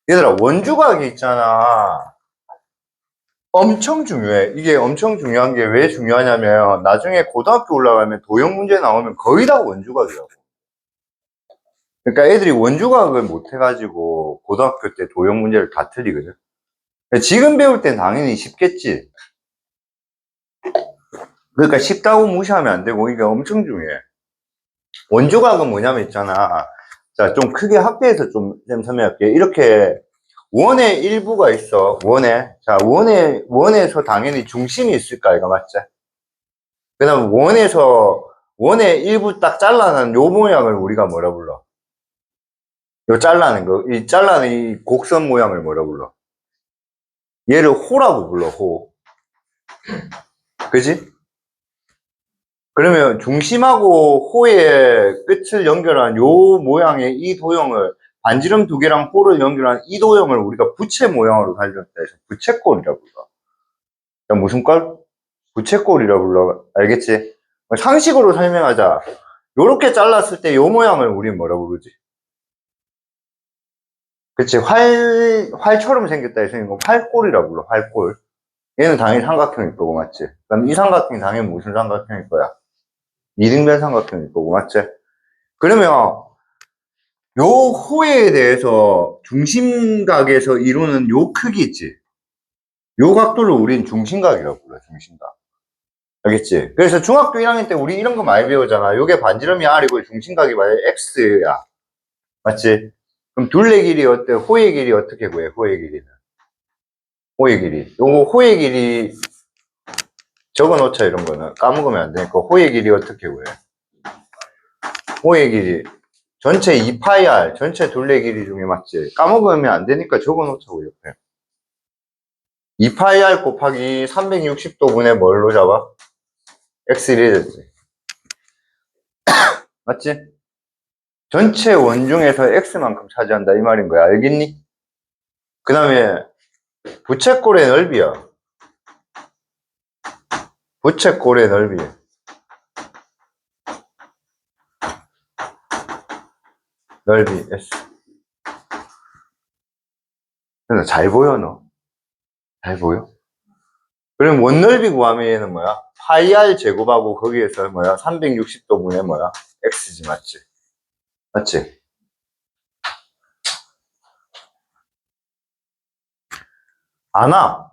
얘들아, 원주각이 있잖아. 엄청 중요해. 이게 엄청 중요한 게 왜 중요하냐면, 나중에 고등학교 올라가면 도형 문제 나오면 거의 다 원주각이라고. 그러니까 애들이 원주각을 못 해가지고, 고등학교 때 도형 문제를 다 틀리거든. 지금 배울 땐 당연히 쉽겠지. 그러니까 쉽다고 무시하면 안 되고, 이게 엄청 중요해. 원주각은 뭐냐면 있잖아. 자, 좀 크게 학교에서 좀 설명할게. 이렇게 원의 일부가 있어. 원에. 자, 원에서 당연히 중심이 있을 까 이거 맞지? 그 다음 원의 일부 딱 잘라낸 요 모양을 우리가 뭐라 불러? 요 잘라낸 거, 이 잘라낸 이 곡선 모양을 뭐라 불러? 얘를 호라고 불러, 호. 그지? 그러면 중심하고 호의 끝을 연결한 요 모양의 이 도형을 반지름 두 개랑 호를 연결한 이 도형을 우리가 부채 모양으로 살렸다 해서 부채꼴이라고 불러. 야, 무슨 꼴? 부채꼴이라고 불러. 알겠지? 상식으로 설명하자. 요렇게 잘랐을 때 요 모양을 우린 뭐라 부르지? 그치? 활처럼 생겼다 해서 이거 활꼴이라고 불러. 활꼴. 얘는 당연히 삼각형일 거고, 맞지? 그럼 이 삼각형이 당연히 무슨 삼각형일 거야? 이등변 삼각형일 거고, 맞지? 그러면 요 호에 대해서 중심각에서 이루는 요 크기 있지? 요 각도를 우린 중심각이라고 불러, 중심각. 알겠지? 그래서 중학교 1학년 때 우리 이런 거 많이 배우잖아. 요게 반지름이 R이고 중심각이 만약 X야. 맞지? 그럼 둘레 길이 어때? 호의 길이 어떻게 구해? 호의 길이는. 호의 길이. 요거 호의 길이 적어 놓자, 이런 거는. 까먹으면 안 되니까. 호의 길이 어떻게 구해? 호의 길이. 전체 2파이 R, 전체 둘레 길이 중에 맞지? 까먹으면 안 되니까 적어 놓자고, 옆에. 2파이 R 곱하기 360도분의 뭘로 잡아? X1이 됐지. 맞지? 전체 원중에서 X만큼 차지한다 이 말인 거야. 알겠니? 그 다음에 부채꼴의 넓이야. 부채꼴의 넓이. 넓이 S. 잘 보여 너? 잘 보여? 그럼 원넓이 구하면 얘는 뭐야? 파이 R 제곱하고 거기에서 뭐야? 360도분의 뭐야? X지, 맞지? 맞지? 안 와.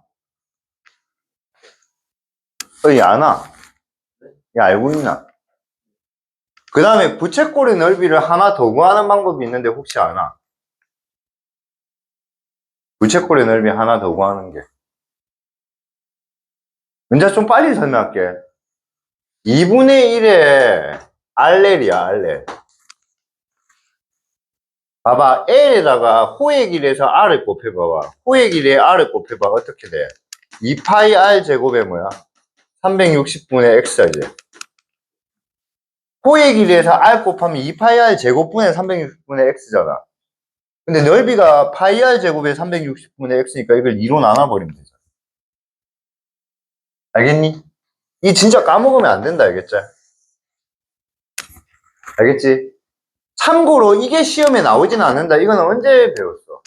안 와. 야, 알고 있나? 그 다음에 부채꼴의 넓이를 하나 더 구하는 방법이 있는데 혹시 아나? 부채꼴의 넓이 하나 더 구하는 게. 문제 좀 빨리 설명할게. 2분의 1의 RL이야, RL. 봐봐, L에다가 호의 길이에서 R을 곱해봐봐. 호의 길이에 R을 곱해봐. 어떻게 돼? 2파이 R 제곱에 뭐야? 360분의 X지. 호의 길이에서 R 곱하면 2파이 R 제곱분의 360분의 X잖아. 근데 넓이가 파이 R 제곱에 360분의 X니까 이걸 2로 나눠버리면 되잖아. 알겠니? 이 진짜 까먹으면 안 된다, 알겠지? 알겠지? 참고로 이게 시험에 나오진 않는다. 이건 언제 배웠어?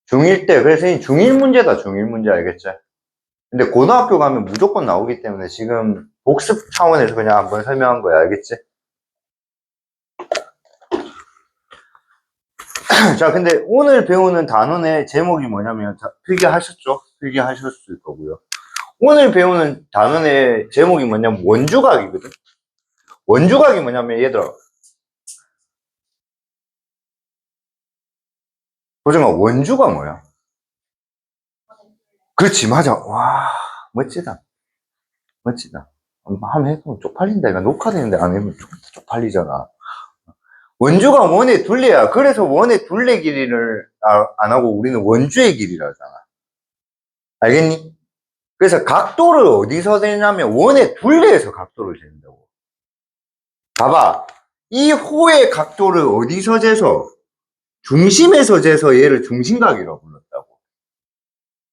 중1 때. 그래서 이 중1 문제다, 중1 문제, 알겠지? 근데 고등학교 가면 무조건 나오기 때문에 지금 복습 차원에서 그냥 한번 설명한 거야, 알겠지? 자, 근데 오늘 배우는 단원의 제목이 뭐냐면, 필기하셨죠? 필기하셨을 거고요. 오늘 배우는 단원의 제목이 뭐냐면 원주각이거든? 원주각이 뭐냐면, 얘들아, 보정아, 원주가 뭐야? 그렇지, 맞아. 와, 멋지다. 멋지다. 한번 해보면 쪽팔린다. 이거 녹화되는데 안 해보면 쪽팔리잖아. 원주가 원의 둘레야. 그래서 원의 둘레 길이를 안 하고 우리는 원주의 길이라 하잖아. 알겠니? 그래서 각도를 어디서 재냐면 원의 둘레에서 각도를 재는다고. 봐봐. 이 호의 각도를 어디서 재서? 중심에서 재서 얘를 중심각이라고 불렀다고.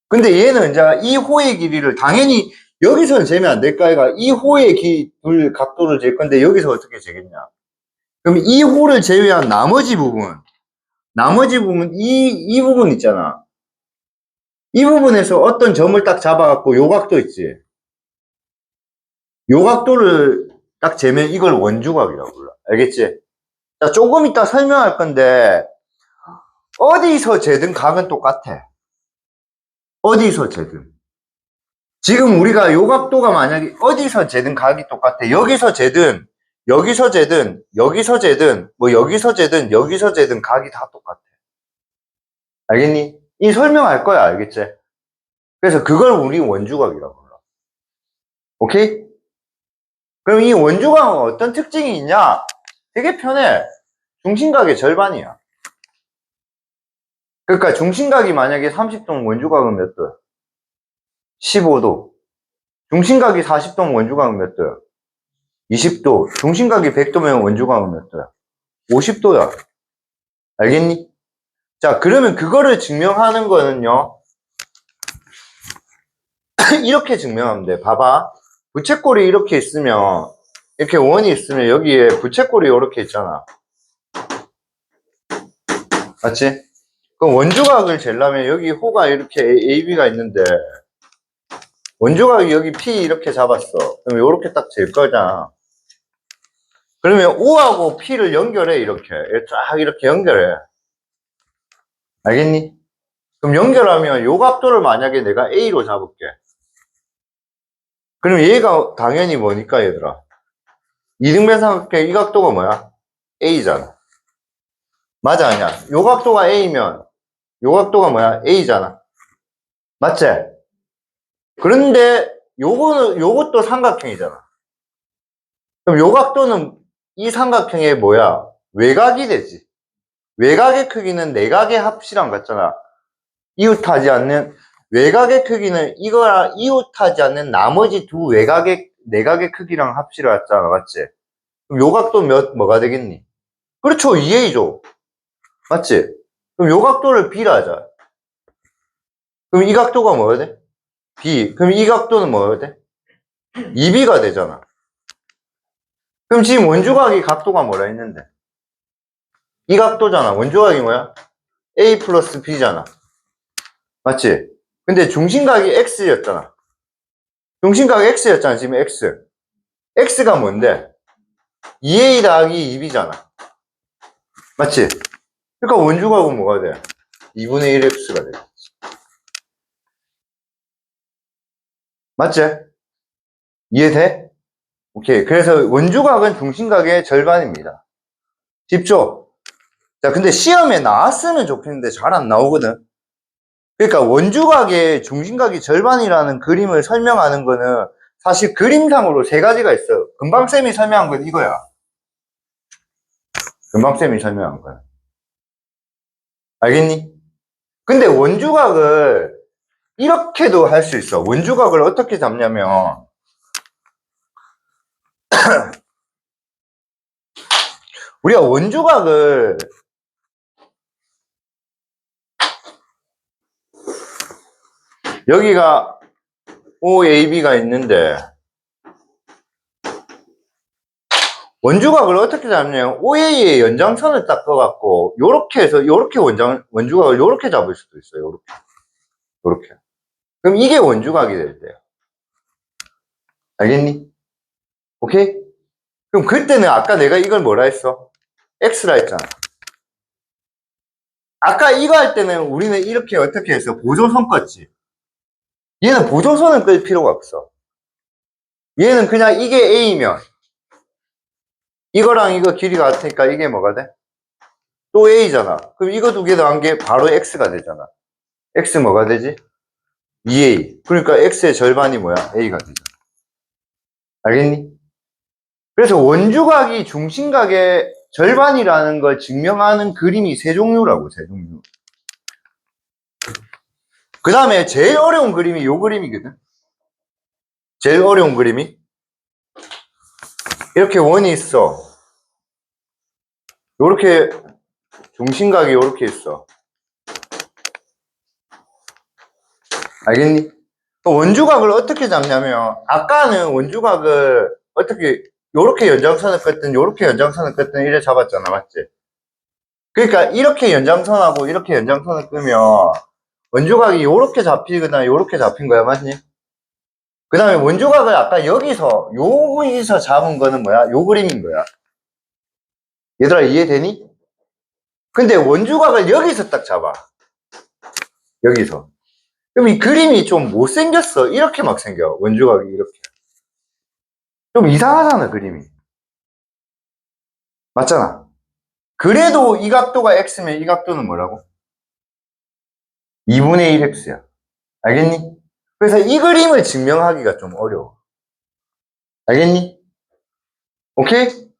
근데 얘는 이제 이 호의 길이를 당연히 여기서는 재면 안 될까? 얘가 이 호의 둘 각도를 잴 건데 여기서 어떻게 재겠냐? 그럼 이 호를 제외한 나머지 부분, 나머지 부분, 이 부분 있잖아. 이 부분에서 어떤 점을 딱 잡아갖고 요각도 있지. 요각도를 딱 재면 이걸 원주각이라고 불러. 알겠지? 자, 조금 이따 설명할 건데, 어디서 재든 각은 똑같아. 어디서 재든. 지금 우리가 요각도가 만약에 어디서 재든 각이 똑같아. 여기서 재든, 여기서 재든, 여기서 재든, 뭐 여기서 재든, 여기서 재든 각이 다 똑같아. 알겠니? 이 설명할 거야. 알겠지? 그래서 그걸 우리 원주각이라고 불러. 오케이? 그럼 이 원주각은 어떤 특징이 있냐? 되게 편해. 중심각의 절반이야. 그러니까 중심각이 만약에 30도 원주각은 몇 도야? 15도. 중심각이 40도면 원주각은 몇 도야? 20도. 중심각이 100도면 원주각은 몇 도야? 50도야. 알겠니? 자, 그러면 그거를 증명하는 거는요. 이렇게 증명하면 돼. 봐봐. 부채꼴이 이렇게 있으면, 이렇게 원이 있으면 여기에 부채꼴이 이렇게 있잖아. 맞지? 그럼 원주각을 재려면 여기 호가 이렇게 AB가 있는데, 원주각이 여기 P 이렇게 잡았어. 그럼 이렇게 딱 잴 거잖아. 그러면 O하고 P를 연결해, 이렇게. 쫙 이렇게 연결해. 알겠니? 그럼 연결하면 요 각도를 만약에 내가 A로 잡을게. 그럼 얘가 당연히 뭐니까, 얘들아? 이등변삼각형의 이 각도가 뭐야? A잖아. 맞아, 아니야? 요 각도가 A면, 요 각도가 뭐야? A잖아. 맞지? 그런데 요것도 삼각형이잖아. 그럼 요 각도는 이 삼각형의 뭐야? 외곽이 되지. 외곽의 크기는 내각의 합이랑 같잖아. 이웃하지 않는 외곽의 크기는 이거랑 이웃하지 않는 나머지 두 내각의 크기랑 합치를 했잖아. 맞지? 그럼 요 각도 뭐가 되겠니? 그렇죠. 2a죠. 맞지? 그럼 요 각도를 b라 하자. 그럼 이 각도가 뭐야 돼? b. 그럼 이 각도는 뭐야 돼? 2b가 되잖아. 그럼 지금 원주각이 각도가 뭐라 했는데? 이 각도잖아. 원주각이 뭐야? a 플러스 b잖아. 맞지? 근데 중심각이 x였잖아. 중심각이 x였잖아. 지금 x. x가 뭔데? 2a 더하기 2b잖아. 맞지? 그러니까 원주각은 뭐가 돼? 2분의 1x가 돼. 맞지? 이해돼? 오케이. 그래서 원주각은 중심각의 절반입니다. 쉽죠? 자, 근데 시험에 나왔으면 좋겠는데 잘 안 나오거든. 그러니까 원주각의 중심각이 절반이라는 그림을 설명하는 거는 사실 그림상으로 세 가지가 있어요. 금방 쌤이 설명한 건 이거야. 금방 쌤이 설명한 거야. 알겠니? 근데 원주각을 이렇게도 할 수 있어. 원주각을 어떻게 잡냐면 우리가 원주각을 여기가 OAB가 있는데 원주각을 어떻게 잡냐면 OA의 연장선을 딱 꺼갖고 요렇게 해서 요렇게 원주각을 요렇게 잡을 수도 있어요. 요렇게. 요렇게. 그럼 이게 원주각이 될 때야. 알겠니? 오케이? 그럼 그때는 아까 내가 이걸 뭐라 했어? X라 했잖아. 아까 이거 할 때는 우리는 이렇게 어떻게 했어? 보조선 껐지. 얘는 보조선은 끌 필요가 없어. 얘는 그냥 이게 A면 이거랑 이거 길이가 같으니까 이게 뭐가 돼? 또 A잖아. 그럼 이거 두 개 더한 게 바로 X가 되잖아. X 뭐가 되지? 2A. 그러니까 X의 절반이 뭐야? A가 되잖아. 알겠니? 그래서 원주각이 중심각의 절반이라는 걸 증명하는 그림이 세 종류라고, 세 종류. 그 다음에 제일 어려운 그림이 요 그림이거든. 제일 어려운 그림이 이렇게 원이 있어. 요렇게 중심각이 요렇게 있어. 알겠니? 원주각을 어떻게 잡냐면 아까는 원주각을 어떻게 요렇게 연장선을 껐든 요렇게 연장선을 껐든 이래 잡았잖아. 맞지? 그러니까 이렇게 연장선하고 이렇게 연장선을 끄면 원조각이 요렇게 잡히거나 요렇게 잡힌 거야, 맞니? 그 다음에 원조각을 아까 여기서 잡은 거는 뭐야? 요 그림인 거야. 얘들아, 이해되니? 근데 원조각을 여기서 딱 잡아. 여기서. 그럼 이 그림이 좀 못생겼어. 이렇게 막 생겨. 원조각이 이렇게. 좀 이상하잖아, 그림이. 맞잖아. 그래도 이 각도가 x면 이 각도는 뭐라고? 2분의 1x야. 알겠니? 그래서 이 그림을 증명하기가 좀 어려워. 알겠니? 오케이?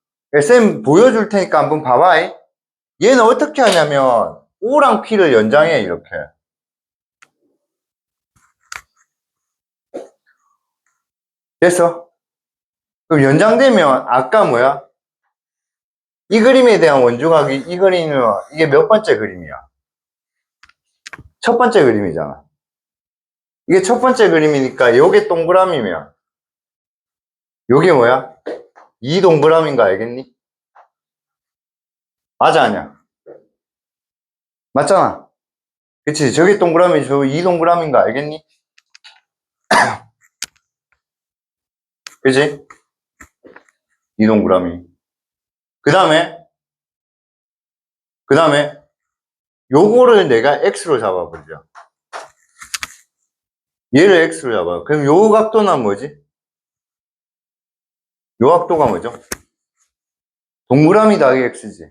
쌤 보여줄 테니까 한번 봐봐. 얘는 어떻게 하냐면 O랑 P를 연장해 이렇게. 됐어? 그럼 연장되면 아까 뭐야? 이 그림에 대한 원조각이 이 그림이면 이게 몇 번째 그림이야? 첫 번째 그림이잖아. 이게 첫 번째 그림이니까 요게 동그라미면 요게 뭐야? 이 동그라미인 거 알겠니? 맞아 아니야? 맞잖아. 그치? 저게 동그라미 저 이 동그라미인 거 알겠니? 그치? 이 동그라미. 그 다음에 요거를 내가 X로 잡아보자. 얘를 X로 잡아. 그럼 요 각도는 뭐지? 요 각도가 뭐죠? 동그라미 더하기 X지.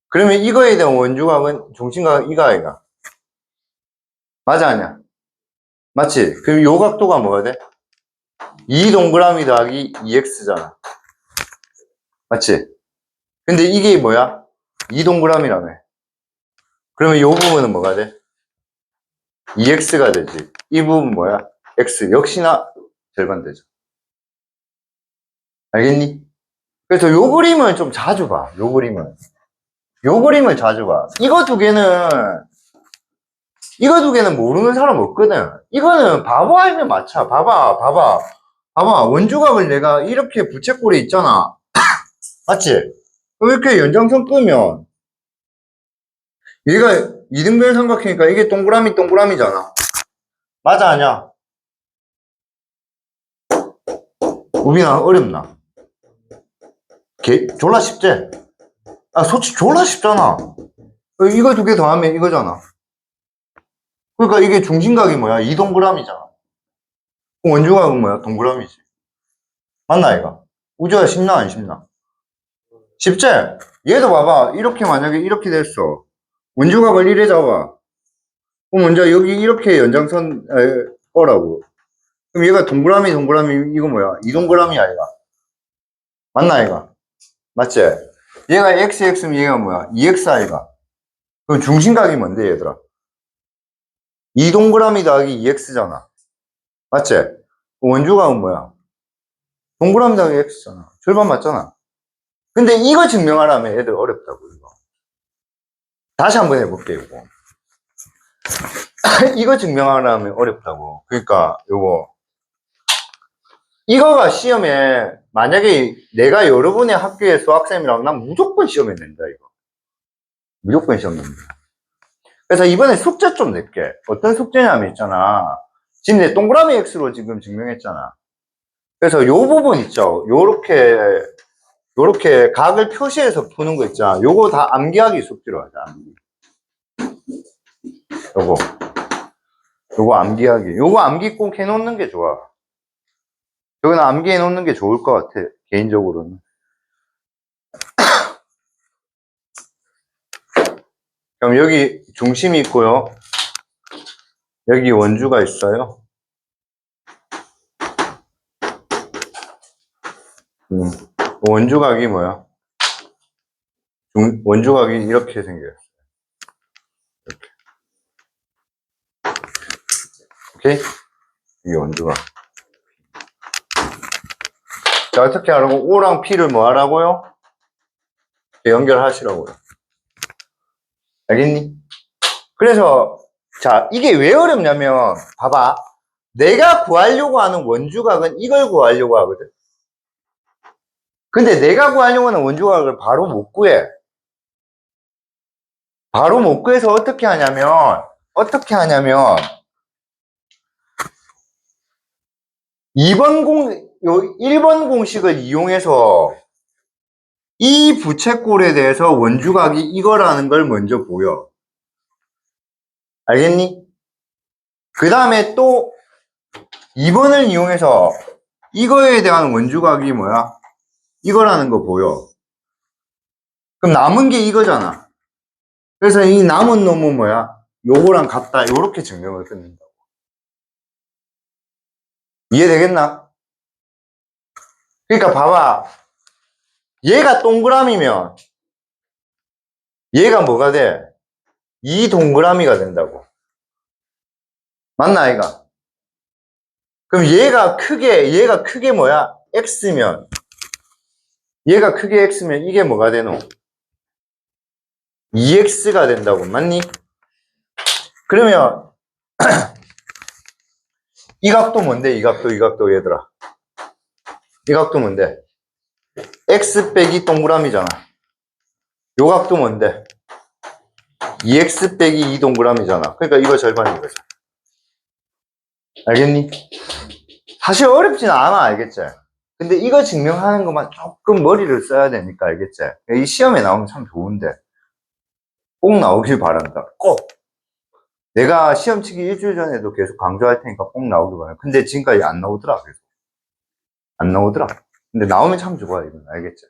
그러면 이거에 대한 원주각은 중심각 이가 아이가. 맞아 아니야? 맞지? 그럼 요 각도가 뭐가 돼? 2 동그라미 더하기 2X잖아. 맞지? 근데 이게 뭐야? 2 동그라미라며. 그러면 요 부분은 뭐가 돼? 2X가 되지. 이 부분 뭐야? X. 역시나 절반 되죠. 알겠니? 그래서 요 그림은 좀 자주 봐. 요 그림은. 요 그림을 자주 봐. 이거 두 개는 모르는 사람 없거든. 이거는 바보 알면 맞춰. 봐봐. 원주각을 내가 이렇게 부채꼴에 있잖아. 맞지? 이렇게 연장선 끄면 얘가 이등변 삼각형이니까 이게 동그라미잖아. 맞아, 아니야? 우빈아, 어렵나? 졸라 쉽지? 아, 솔직히 졸라 쉽잖아. 이거 두 개 더하면 이거잖아. 그러니까 이게 중심각이 뭐야? 이 동그라미잖아. 원주각은 뭐야? 동그라미지. 맞나, 이거? 우주가 쉽나, 안 쉽나? 쉽지? 얘도 봐봐. 이렇게 만약에 이렇게 됐어. 원주각을 이래 잡아. 그럼 먼저 여기 이렇게 연장선 거라고. 그럼 얘가 동그라미 이거 뭐야? 이 동그라미 아이가? 맞나 아이가? 맞지? 얘가 xx면 얘가 뭐야? 2x 아이가? 그럼 중심각이 뭔데 얘들아? 이 동그라미 더하기 2x잖아. 맞지? 원주각은 뭐야? 동그라미 더하기 x잖아. 절반 맞잖아. 근데 이거 증명하라면 애들 어렵다고 이거. 다시 한번 해볼게 이거. 이거 증명하려면 어렵다고. 그러니까 요거 이거가 시험에 만약에 내가 여러분의 학교의 수학쌤이라면 난 무조건 시험에 낸다 이거. 무조건 시험 낸다. 그래서 이번에 숙제 좀 낼게. 어떤 숙제냐면 있잖아. 지금 내 동그라미 X로 지금 증명했잖아. 그래서 요 부분 있죠. 요렇게 각을 표시해서 푸는 거 있잖아. 요거 다 암기하기 숙제로 하자. 요거. 요거 암기하기. 요거 암기 꼭 해놓는 게 좋아. 여기는 암기해 놓는 게 좋을 것 같아. 개인적으로는. 그럼 여기 중심이 있고요. 여기 원주가 있어요. 원주각이 뭐야? 원주각이 이렇게 생겨요. 이렇게. 오케이? 이게 원주각. 자, 어떻게 하라고? O랑 P를 뭐 하라고요? 연결하시라고요. 알겠니? 그래서, 자, 이게 왜 어렵냐면, 봐봐. 내가 구하려고 하는 원주각은 이걸 구하려고 하거든. 근데 내가 구하려고 하는 원주각을 바로 못 구해. 바로 못 구해서 어떻게 하냐면 1번 공식을 이용해서 이 부채꼴에 대해서 원주각이 이거라는 걸 먼저 보여. 알겠니? 그 다음에 또 2번을 이용해서 이거에 대한 원주각이 뭐야? 이거라는 거 보여. 그럼 남은 게 이거잖아. 그래서 이 남은 놈은 뭐야? 요거랑 같다. 요렇게 증명을 끝낸다고. 이해되겠나? 그러니까 봐봐. 얘가 동그라미면 얘가 뭐가 돼? 이 동그라미가 된다고. 맞나 아이가? 그럼 얘가 크게 뭐야? X면 얘가 크게 X면 이게 뭐가 되노? 2X가 된다고. 맞니? 그러면 이 각도 뭔데? 이 각도 얘들아. 이 각도 뭔데? X 빼기 동그라미잖아. 요 각도 뭔데? 2X 빼기 2 동그라미잖아. 그러니까 이거 절반인 거죠. 알겠니? 사실 어렵진 않아, 알겠지? 근데 이거 증명하는 것만 조금 머리를 써야 되니까, 알겠지? 이 시험에 나오면 참 좋은데. 꼭 나오길 바란다. 꼭! 내가 시험 치기 일주일 전에도 계속 강조할 테니까 꼭 나오길 바란다. 근데 지금까지 안 나오더라, 그래서. 안 나오더라. 근데 나오면 참 좋아, 이건. 알겠지?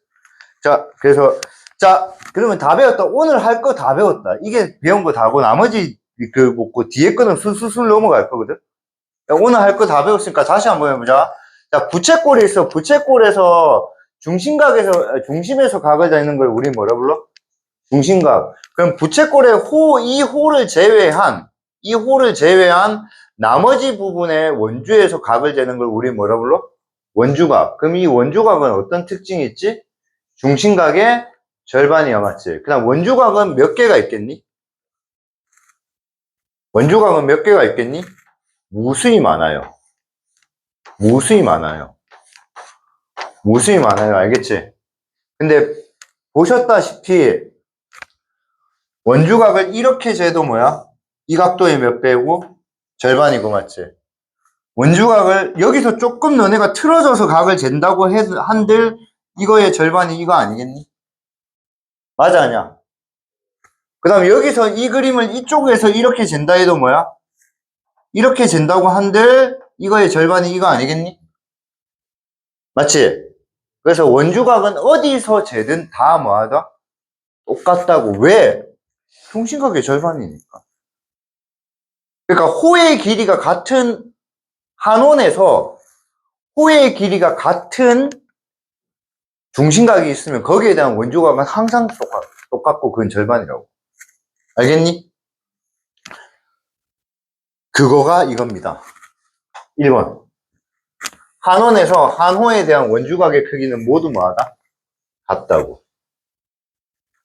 자, 그래서, 자, 그러면 다 배웠다. 오늘 할 거 다 배웠다. 이게 배운 거 다고, 나머지, 그 뒤에 거는 술술술 넘어갈 거거든? 오늘 할 거 다 배웠으니까 다시 한번 해보자. 자, 부채꼴이 있어. 부채꼴에서 중심에서 각을 재는 걸 우리 뭐라 불러? 중심각. 그럼 부채꼴의 이 호를 제외한 나머지 부분의 원주에서 각을 재는 걸 우리 뭐라 불러? 원주각. 그럼 이 원주각은 어떤 특징이 있지? 중심각의 절반이야, 맞지? 그 다음 원주각은 몇 개가 있겠니? 원주각은 몇 개가 있겠니? 무수히 많아요. 무수히 많아요. 무수히 많아요. 알겠지? 근데 보셨다시피 원주각을 이렇게 재도 뭐야? 이 각도의 몇 배고? 절반이고, 맞지? 원주각을 여기서 조금 너네가 틀어져서 각을 잰다고 한들 이거의 절반이 이거 아니겠니? 맞아, 아니야? 그 다음 여기서 이 그림을 이쪽에서 이렇게 잰다 해도 뭐야? 이렇게 잰다고 한들 이거의 절반이 이거 아니겠니? 맞지? 그래서 원주각은 어디서 재든 다 뭐하다? 똑같다고. 왜? 중심각의 절반이니까. 그러니까 호의 길이가 같은 한원에서 호의 길이가 같은 중심각이 있으면 거기에 대한 원주각은 항상 똑같고 그건 절반이라고. 알겠니? 그거가 이겁니다. 1번. 한원에서 한호에 대한 원주각의 크기는 모두 뭐하다? 같다고.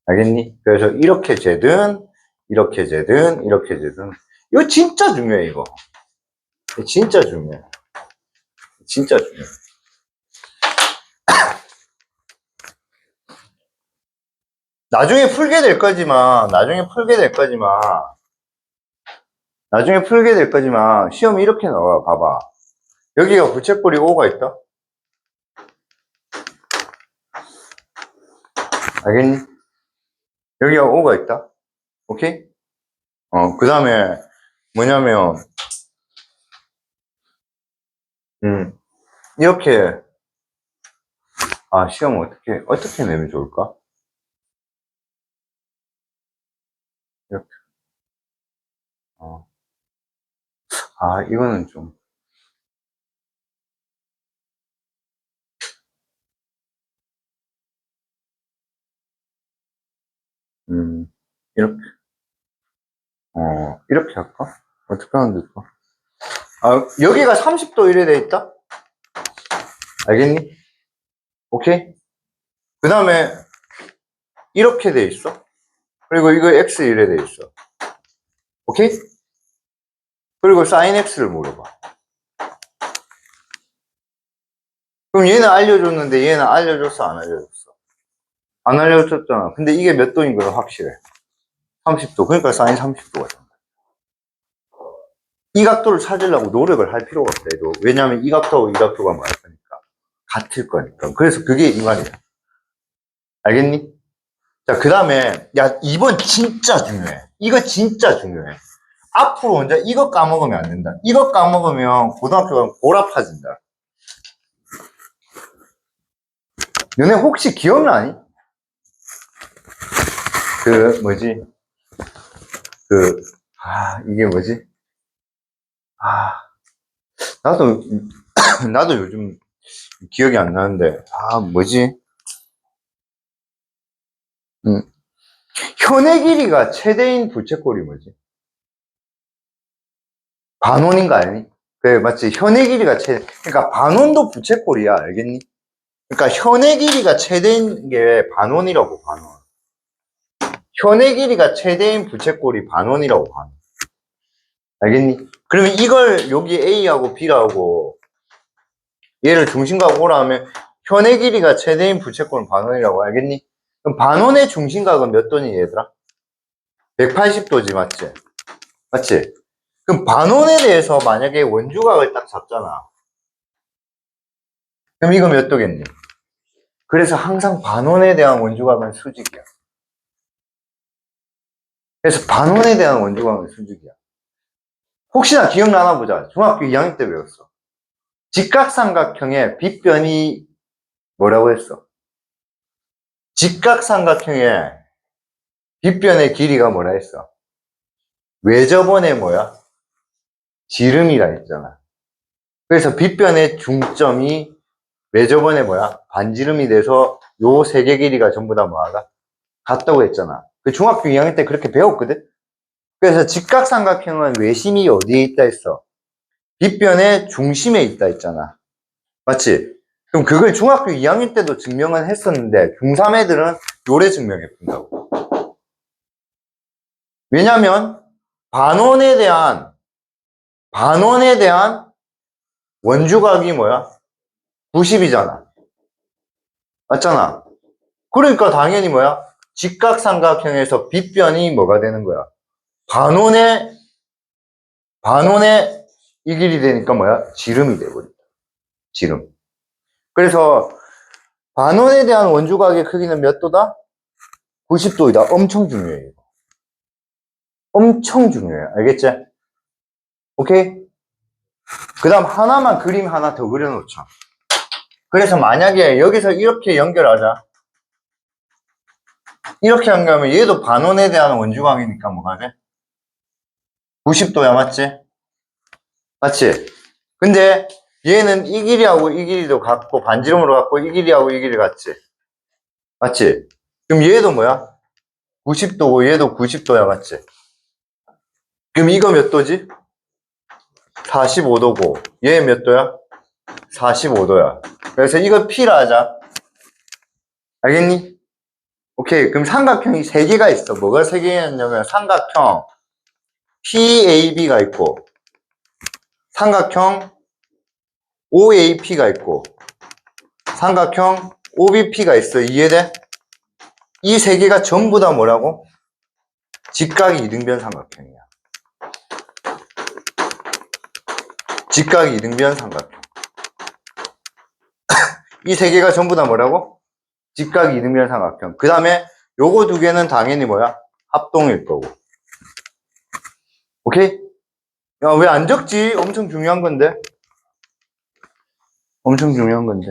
알겠니? 그래서 이렇게 재든 이렇게 재든 이렇게 재든 이거 진짜 중요해 이거. 진짜 중요해. 진짜 중요해. 나중에 풀게 될 거지만 시험이 이렇게 나와. 봐봐. 여기가 부채꼴이 O가 있다. 알겠니? 여기가 O가 있다. 오케이? 그 다음에 뭐냐면 이렇게 시험 어떻게 내면 좋을까? 이렇게. 이거는 좀 이렇게 이렇게 할까? 어떻게 하면 될까? 여기가 30도 이래 돼 있다? 알겠니? 오케이? 그 다음에 이렇게 돼 있어. 그리고 이거 X 이래 돼 있어. 오케이? 그리고 sin X를 물어봐. 그럼 얘는 알려줬는데 얘는 알려줬어, 안 알려줬어? 안 알려줬잖아. 근데 이게 몇 도인 거는 확실해. 30도. 그러니까 사인 30도가 된다. 이 각도를 찾으려고 노력을 할 필요가 없다, 이거. 왜냐하면 이 각도하고 이 각도가 뭐할 거니까. 같을 거니까. 그래서 그게 이 말이야. 알겠니? 자, 그 다음에, 야, 2번 진짜 중요해. 이거 진짜 중요해. 앞으로 혼자 이거 까먹으면 안 된다. 이거 까먹으면 고등학교 가면 고라파진다. 너네 혹시 기억나니? 그, 뭐지? 이게 뭐지? 나도, 나도 요즘 기억이 안 나는데, 뭐지? 현의 길이가 최대인 부채꼴이 뭐지? 반원인 거 아니? 그래, 맞지? 현의 길이가 그러니까 반원도 부채꼴이야, 알겠니? 그러니까 현의 길이가 최대인 게 반원이라고, 반원. 현의 길이가 최대인 부채꼴이 반원이라고, 반원. 알겠니? 그러면 이걸 여기 A하고 B라고 얘를 중심각 오라 하면 현의 길이가 최대인 부채꼴은 반원이라고, 알겠니? 그럼 반원의 중심각은 몇 도니, 얘들아? 180도지, 맞지? 맞지? 그럼 반원에 대해서 만약에 원주각을 딱 잡잖아. 그럼 이거 몇 도겠니? 그래서 항상 반원에 대한 원주각은 수직이야. 그래서 반원에 대한 원주각은 수직이야. 혹시나 기억나나 보자. 중학교 2학년 때 배웠어. 직각삼각형의 빗변이 뭐라고 했어? 직각삼각형의 빗변의 길이가 뭐라 했어? 외접원의 뭐야? 지름이라 했잖아. 그래서 빗변의 중점이 외접원의 뭐야? 반지름이 돼서 요 세 개 길이가 전부 다 뭐하다? 같다고 했잖아. 그 중학교 2학년 때 그렇게 배웠거든? 그래서 직각삼각형은 외심이 어디에 있다 했어? 빗변의 중심에 있다 했잖아. 맞지? 그럼 그걸 중학교 2학년 때도 증명은 했었는데 중3 애들은 요래 증명해 본다고. 왜냐면 반원에 대한 원주각이 뭐야? 90이잖아. 맞잖아. 그러니까 당연히 뭐야? 직각삼각형에서 빗변이 뭐가 되는 거야? 반원의 이 길이 되니까 뭐야? 지름이 돼버린다. 지름. 그래서 반원에 대한 원주각의 크기는 몇 도다? 90도이다. 엄청 중요해. 엄청 중요해. 알겠지? 오케이? 그 다음 하나만 그림 하나 더 그려놓자. 그래서 만약에 여기서 이렇게 연결하자. 이렇게 연결하면 얘도 반원에 대한 원주각이니까 뭐가 돼? 90도야, 맞지? 맞지? 근데 얘는 이 길이하고 이 길이도 같고 반지름으로 같고 이 길이하고 이 길이 같지? 맞지? 그럼 얘도 뭐야? 90도고 얘도 90도야, 맞지? 그럼 이거 몇 도지? 45도고 얘 몇 도야? 45도야. 그래서 이거 P라 하자. 알겠니? 오케이. 그럼 삼각형이 3개가 있어. 뭐가 3개냐면 삼각형 PAB가 있고 삼각형 OAP가 있고 삼각형 OBP가 있어. 이해돼? 이 3개가 전부 다 뭐라고? 직각이 이등변 삼각형이야. 직각이 이등변 삼각형. 이 3개가 전부 다 뭐라고? 직각이 이등변 삼각형. 그 다음에 요거 2개는 당연히 뭐야? 합동일 거고. 오케이? 야, 왜 안 적지? 엄청 중요한 건데. 엄청 중요한 건데.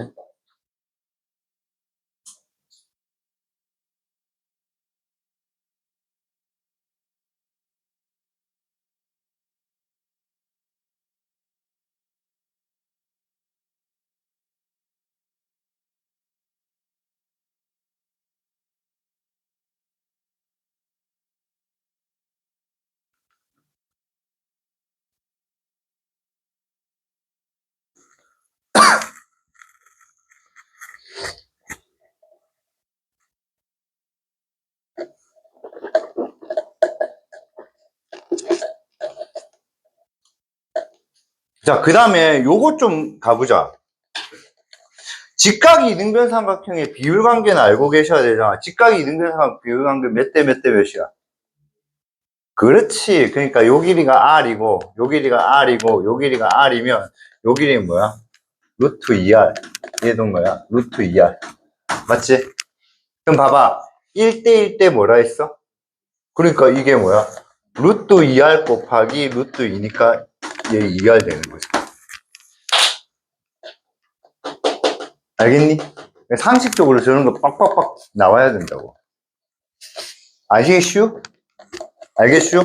자, 그 다음에 요거 좀 가보자. 직각이 이등변 삼각형의 비율관계는 알고 계셔야 되잖아. 직각이 이등변 삼각형 비율관계 몇 대 몇 대 몇이야? 그렇지. 그러니까 요 길이가 R이고, 요 길이가 R이고, 요 길이가 R이면, 요 길이는 뭐야? 루트 2R. 얘도 뭐야? 루트 2R. 맞지? 그럼 봐봐. 1대1 때 뭐라 했어? 그러니까 이게 뭐야? 루트 2R 곱하기 루트 2니까 얘 2R 되는 거지. 알겠니? 상식적으로 저런 거 빡빡빡 나와야 된다고. 아시겠슈? 알겠슈?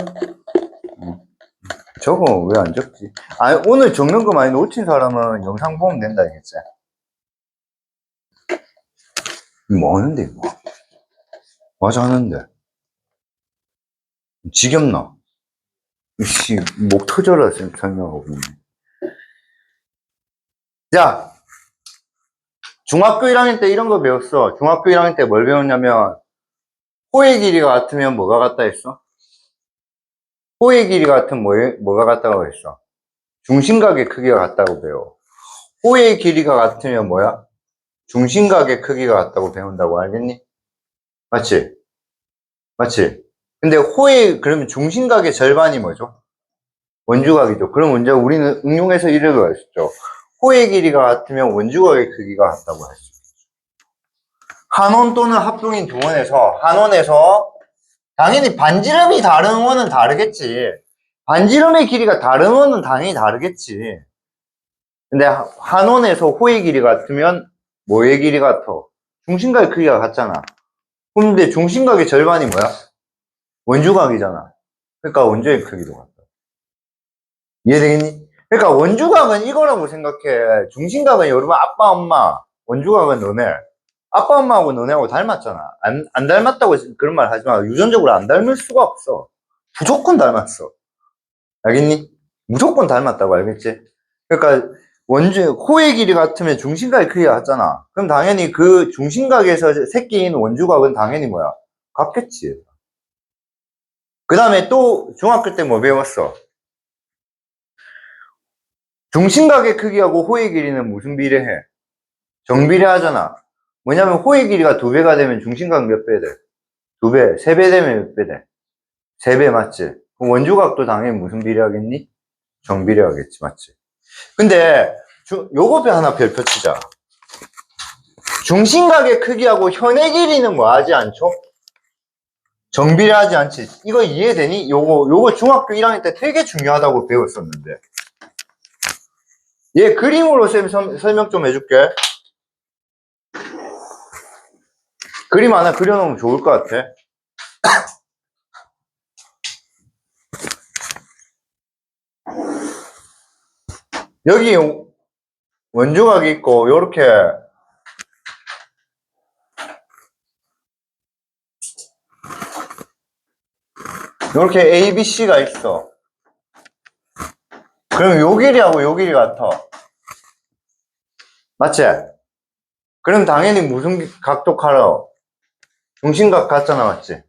저거 왜 안 적지? 아니, 오늘 적는 거 많이 놓친 사람은 영상 보면 된다, 알겠지? 뭐 하는데, 뭐. 맞아 하는데. 지겹나? 이씨, 목 터져라, 지금 설명하고 있네. 자, 중학교 1학년 때 이런 거 배웠어. 중학교 1학년 때 뭘 배웠냐면, 호의 길이가 같으면 뭐가 같다 했어? 호의 길이가 같으면 뭐가 같다고 했어? 중심각의 크기가 같다고 배워. 호의 길이가 같으면 뭐야? 중심각의 크기가 같다고 배운다고 알겠니? 맞지? 맞지? 근데 그러면 중심각의 절반이 뭐죠? 원주각이죠. 그럼 먼저 우리는 응용해서 이래도 할 수 있죠. 호의 길이가 같으면 원주각의 크기가 같다고 할 수 있죠. 한원 또는 합동인 두 원에서, 한원에서, 당연히 반지름이 다른 원은 다르겠지. 반지름의 길이가 다른 원은 당연히 다르겠지. 근데 한원에서 호의 길이 같으면 뭐의 길이 같아? 중심각의 크기가 같잖아. 근데 중심각의 절반이 뭐야? 원주각이잖아. 그러니까 원주의 크기도 같다. 이해되겠니? 그러니까 원주각은 이거라고 생각해. 중심각은 여러분 아빠, 엄마. 원주각은 너네. 아빠, 엄마하고 너네하고 닮았잖아. 안 닮았다고 그런 말 하지 마. 유전적으로 안 닮을 수가 없어. 무조건 닮았어. 알겠니? 무조건 닮았다고 알겠지? 그러니까 호의 길이 같으면 중심각의 크기가 같잖아. 그럼 당연히 그 중심각에서 새끼인 원주각은 당연히 뭐야? 같겠지. 그 다음에 또 중학교 때 뭐 배웠어? 중심각의 크기하고 호의 길이는 무슨 비례해? 정비례하잖아. 뭐냐면 호의 길이가 2배가 되면 중심각 몇 배 돼? 2배, 3배 되면 몇 배 돼? 3배 맞지? 그럼 원주각도 당연히 무슨 비례하겠니? 정비례하겠지, 맞지? 근데 요거 하나 별표 치자. 중심각의 크기하고 현의 길이는 뭐 하지 않죠? 정비례하지 않지. 이거 이해되니? 요거 중학교 1학년 때 되게 중요하다고 배웠었는데. 얘 그림으로 설명 좀 해줄게. 그림 하나 그려놓으면 좋을 것 같아. 여기 원주각이 있고 요렇게 A, B, C가 있어. 그럼 요 길이하고 요 길이 같아. 맞지? 그럼 당연히 무슨 각도 칼라? 중심각 같잖아, 맞지?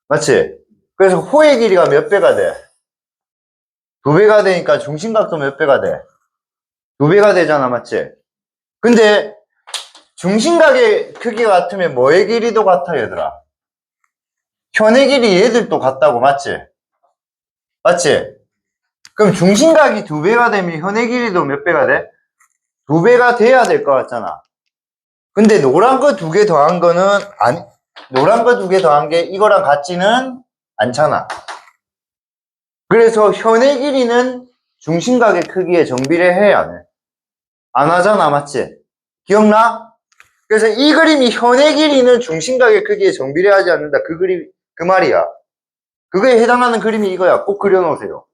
맞지? 그래서 호의 길이가 몇 배가 돼? 2배가 되니까 중심각도 몇 배가 돼? 2배가 되잖아, 맞지? 근데 중심각의 크기가 같으면 뭐의 길이도 같아, 얘들아? 현의 길이 얘들도 같다고, 맞지? 맞지? 그럼 중심각이 2배가 되면 현의 길이도 몇 배가 돼? 2배가 돼야 될 것 같잖아. 근데 노란 거 2개 더한 거는 노란 거 2개 더한 게 이거랑 같지는 않잖아. 그래서 현의 길이는 중심각의 크기에 정비례해, 안 해? 안 하잖아, 맞지? 기억나? 그래서 이 그림이 현의 길이는 중심각의 크기에 정비례하지 않는다. 그 말이야. 그거에 해당하는 그림이 이거야. 꼭 그려놓으세요.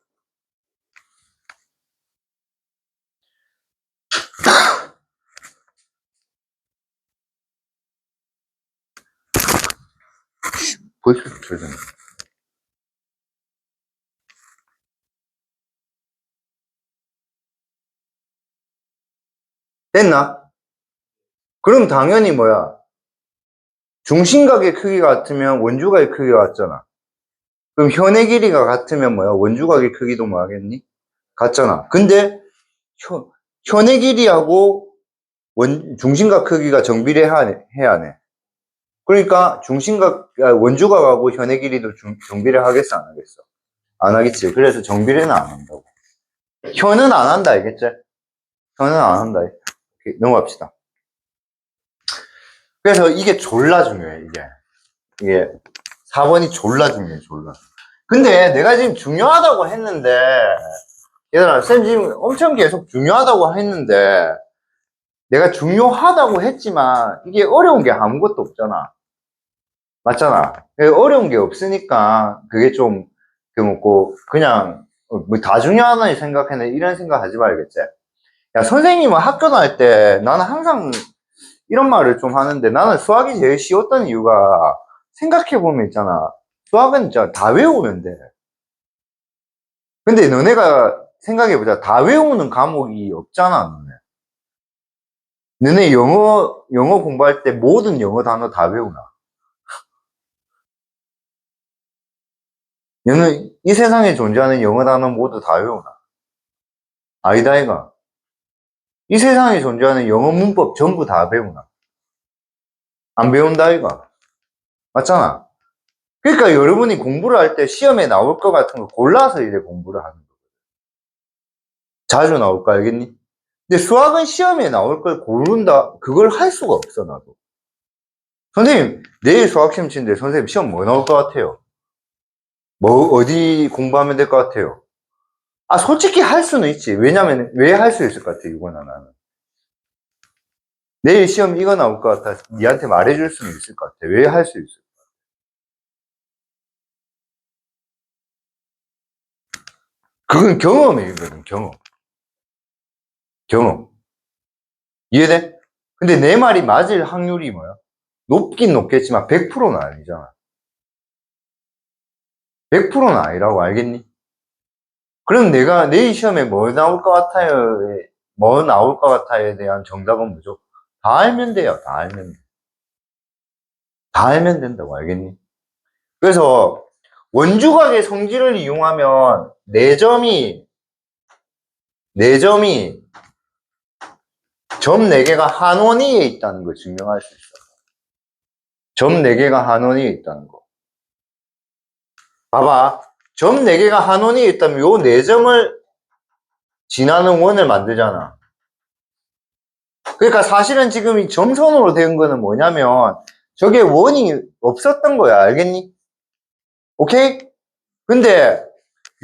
벌써 저잖아. 됐나? 그럼 당연히 뭐야? 중심각의 크기가 같으면 원주각의 크기가 같잖아. 그럼 현의 길이가 같으면 뭐야? 원주각의 크기도 뭐 하겠니? 같잖아. 근데 현의 길이하고 중심각 크기가 정비례해야 안 해? 그러니까 원주각하고 현의 길이도 정비례 하겠어, 안 하겠어? 안 하겠지. 그래서 정비례는 안 한다고. 현은 안 한다, 알겠지? 현은 안 한다. 오케이, 넘어갑시다. 그래서 이게 졸라 중요해, 이게 4번이 졸라 중요해, 졸라. 근데 내가 지금 중요하다고 했는데, 얘들아, 쌤 지금 엄청 계속 중요하다고 했는데, 내가 중요하다고 했지만, 이게 어려운 게 아무것도 없잖아. 맞잖아. 어려운 게 없으니까, 그게 좀, 그냥, 뭐 다 중요하다니 생각했네. 이런 생각 하지 말겠지. 야, 선생님은 학교 다닐 때, 나는 항상 이런 말을 좀 하는데, 나는 수학이 제일 쉬웠던 이유가, 생각해보면 있잖아. 수학은 진짜 다 외우면 돼. 근데 너네가 생각해보자. 다 외우는 과목이 없잖아, 너네. 너네 영어 공부할 때 모든 영어 단어 다 외우나? 너는 이 세상에 존재하는 영어 단어 모두 다 외우나? 아니다, 이가. 이 세상에 존재하는 영어 문법 전부 다 배우나? 안 배운다, 이가. 맞잖아. 그러니까 여러분이 공부를 할 때 시험에 나올 것 같은 거 골라서 이제 공부를 하는 거. 자주 나올 거 알겠니? 근데 수학은 시험에 나올 걸 고른다? 그걸 할 수가 없어, 나도. 선생님, 내일 수학 시험 치는데 선생님 시험 뭐 나올 것 같아요? 뭐, 어디 공부하면 될 것 같아요? 아, 솔직히 할 수는 있지. 왜냐면, 왜 할 수 있을 것 같아, 이거는 나는. 내일 시험 이거 나올 것 같아. 니한테 말해줄 수는 있을 것 같아. 왜 할 수 있을 것 같아. 그건 경험이거든, 경험. 경험. 이해돼? 근데 내 말이 맞을 확률이 뭐야? 높긴 높겠지만 100%는 아니잖아. 100%는 아니라고 알겠니? 그럼 내가 내일 시험에 뭐 나올 것 같아요? 뭐 나올 것 같아요에 대한 정답은 뭐죠? 다 알면 돼요. 다 알면 돼. 다 알면 된다고 알겠니? 그래서 원주각의 성질을 이용하면 4점이 점 4개가 한 원위에 있다는 걸 증명할 수 있어. 점 4개가 한 원위에 있다는 거. 봐봐. 점 4개가 한 원위에 있다면 요 4점을 지나는 원을 만들잖아. 그러니까 사실은 지금 이 점선으로 된 거는 뭐냐면 저게 원이 없었던 거야. 알겠니? 오케이? 근데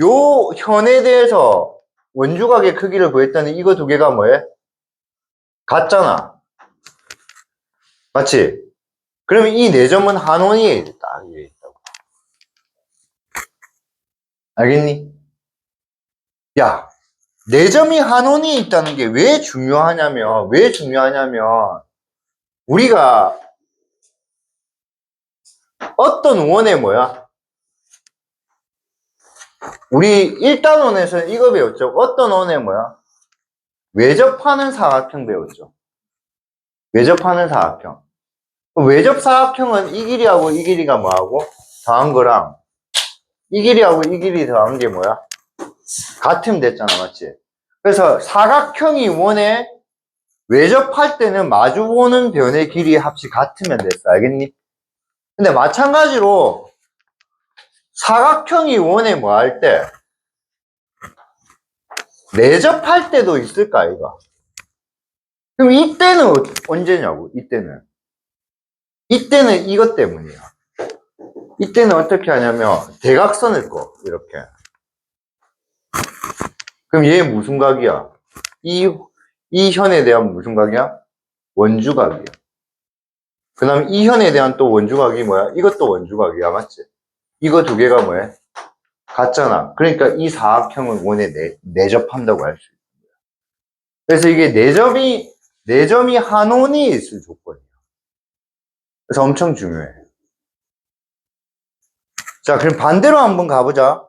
요 현에 대해서 원주각의 크기를 구했더니 이거 두 개가 뭐해? 같잖아. 맞지? 그러면 이 4점은 한 원위에 딱 있다고. 알겠니? 야, 4점이 한 원위에 있다는 게 왜 중요하냐면 우리가 어떤 원에 뭐야? 우리 1단원에서 이거 배웠죠? 어떤 원에 뭐야? 외접하는 사각형 배웠죠? 외접하는 사각형. 외접 사각형은 이 길이하고 이 길이가 뭐하고? 더한 거랑 이 길이하고 이 길이 더한 게 뭐야? 같으면 됐잖아, 맞지? 그래서 사각형이 원에 외접할 때는 마주보는 변의 길이 합이 같으면 됐어, 알겠니? 근데 마찬가지로 사각형이 원에 뭐 할 때, 내접할 때도 있을까, 이거? 그럼 이때는 언제냐고, 이때는. 이때는 이것 때문이야. 이때는 어떻게 하냐면, 대각선을 꺼, 이렇게. 그럼 얘 무슨 각이야? 이 현에 대한 무슨 각이야? 원주각이야. 그 다음에 이 현에 대한 또 원주각이 뭐야? 이것도 원주각이야, 맞지? 이거 두 개가 뭐야? 같잖아. 그러니까 이 사각형을 원에 내접한다고 할 수 있는 거야. 그래서 이게 내점이 한원이 있을 조건이야. 그래서 엄청 중요해. 자, 그럼 반대로 한번 가보자.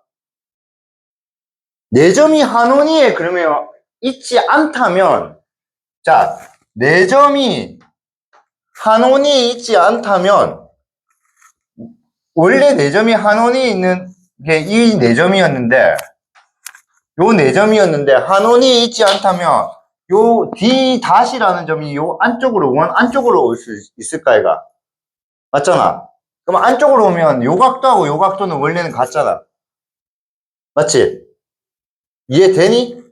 내점이 한원위에 그러면 있지 않다면, 자, 내점이 한원위에 있지 않다면, 원래 내점이 한원위에 있는 게 이 내점이었는데, 요 내점이었는데, 한원위에 있지 않다면, 요 D 다시라는 점이 요 안쪽으로, 원 안쪽으로 올 수 있을까, 얘가? 맞잖아. 그럼 안쪽으로 오면 요 각도하고 요 각도는 원래는 같잖아. 맞지? 이해되니?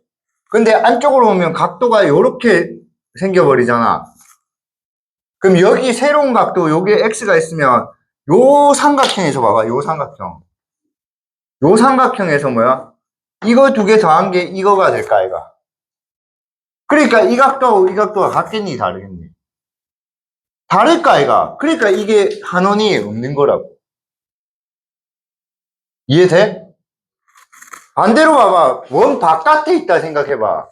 근데 안쪽으로 오면 각도가 이렇게 생겨버리잖아. 그럼 여기 새로운 각도, 여기에 X가 있으면 요 삼각형에서 봐봐, 요 삼각형. 요 삼각형에서 뭐야? 이거 두 개 더한 게 이거가 될까, 이가? 그러니까 이 각도하고 이 각도가 같겠니, 다르겠니? 다를까, 이가? 그러니까 이게 한원이 없는 거라고. 이해돼? 반대로 봐봐. 원 바깥에 있다 생각해봐.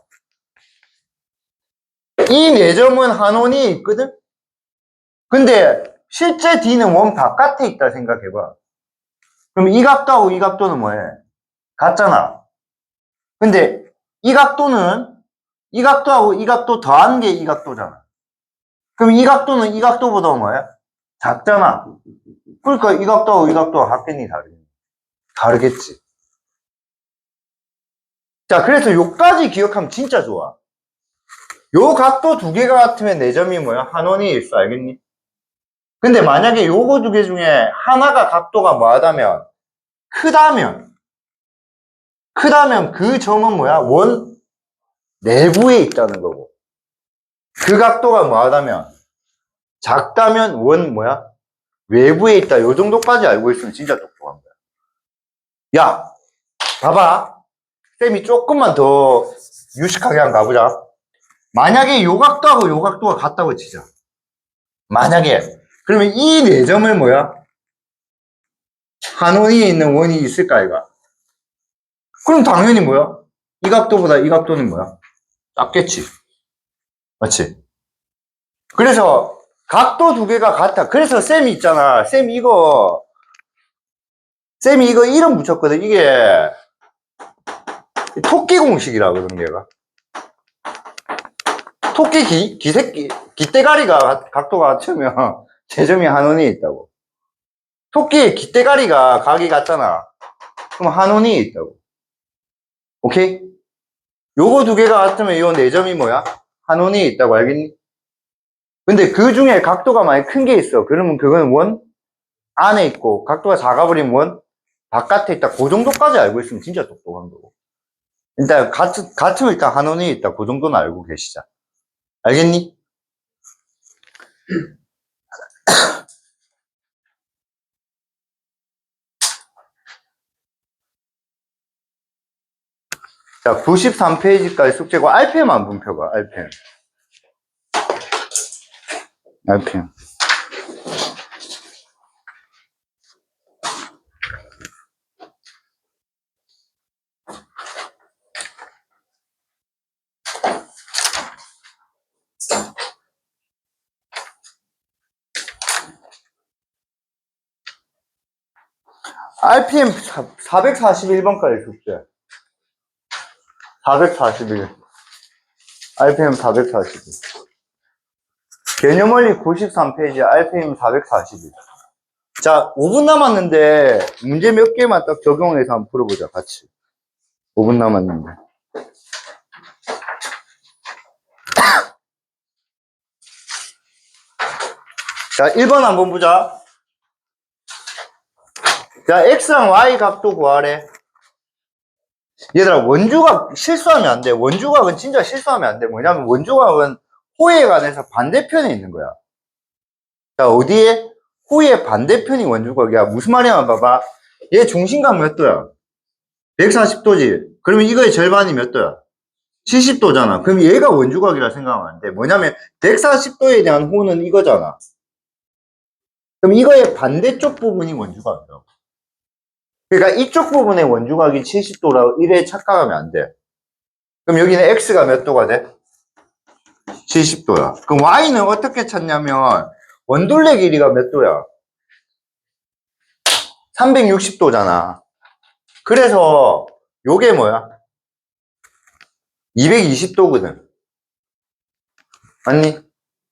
이 네 점은 한원이 있거든? 근데 실제 D는 원 바깥에 있다 생각해봐. 그럼 이 각도하고 이 각도는 뭐해? 같잖아. 근데 이 각도는 이 각도하고 이 각도 더한 게 이 각도잖아. 그럼 이 각도는 이 각도보다 뭐야? 작잖아. 그러니까 이 각도하고 이 각도가 같겠니, 다르겠니? 다르겠지. 자, 그래서 요까지 기억하면 진짜 좋아. 요 각도 두 개가 같으면 네 점이 뭐야? 한원이 일수, 알겠니? 근데 만약에 요거 두 개 중에 하나가 각도가 뭐하다면, 크다면 그 점은 뭐야? 원 내부에 있다는 거고. 그 각도가 뭐하다면, 작다면 원 뭐야? 외부에 있다. 요 정도까지 알고 있으면 진짜 똑똑한 거야. 야, 봐봐. 쌤이 조금만 더 유식하게 한번 가보자. 만약에 요 각도하고 요 각도가 같다고 치자. 만약에. 그러면 이 네 점을 뭐야? 한원위에 있는 원이 있을까, 이가? 그럼 당연히 뭐야? 이 각도보다 이 각도는 뭐야? 작겠지. 맞지? 그래서 각도 두 개가 같아. 그래서 쌤이 있잖아. 쌤이 이거 이름 붙였거든. 이게 토끼 공식이라거든, 얘가. 토끼 기새끼, 깃대가리가 각도가 같으면 제점이 한원위에 있다고. 토끼의 깃대가리가 각이 같잖아. 그럼 한원위에 있다고. 오케이? 요거 두 개가 같으면 요 네 점이 뭐야? 한원위에 있다고, 알겠니? 근데 그 중에 각도가 많이 큰 게 있어. 그러면 그건 원 안에 있고, 각도가 작아버리면 원 바깥에 있다. 그 정도까지 알고 있으면 진짜 똑똑한 거고. 일단 같으면 일단 한원위에 있다. 그 정도는 알고 계시자. 알겠니? 자, 93페이지까지 숙제고, RPM 한번 펴봐, RPM. RPM. RPM 441번까지 숙제. 441. RPM 441. 개념원리 93페이지 RPM 441. 자, 5분 남았는데 문제 몇 개만 딱 적용해서 한번 풀어보자, 같이. 5분 남았는데. 자, 1번 한번 보자. 자, X랑 Y 각도 구하래. 얘들아, 원주각 실수하면 안 돼. 원주각은 진짜 실수하면 안 돼. 뭐냐면 원주각은 호에 관해서 반대편에 있는 거야. 자, 어디에? 호의 반대편이 원주각이야. 무슨 말이야? 봐봐. 얘 중심각 몇 도야? 140도지. 그러면 이거의 절반이 몇 도야? 70도잖아. 그럼 얘가 원주각이라 생각하면 안 돼. 뭐냐면 140도에 대한 호는 이거잖아. 그럼 이거의 반대쪽 부분이 원주각이야. 그러니까 이쪽 부분의 원주각이 70도라고 이래 착각하면 안 돼. 그럼 여기는 X가 몇 도가 돼? 70도야. 그럼 Y는 어떻게 찾냐면 원둘레 길이가 몇 도야? 360도잖아. 그래서 요게 뭐야? 220도거든. 맞니?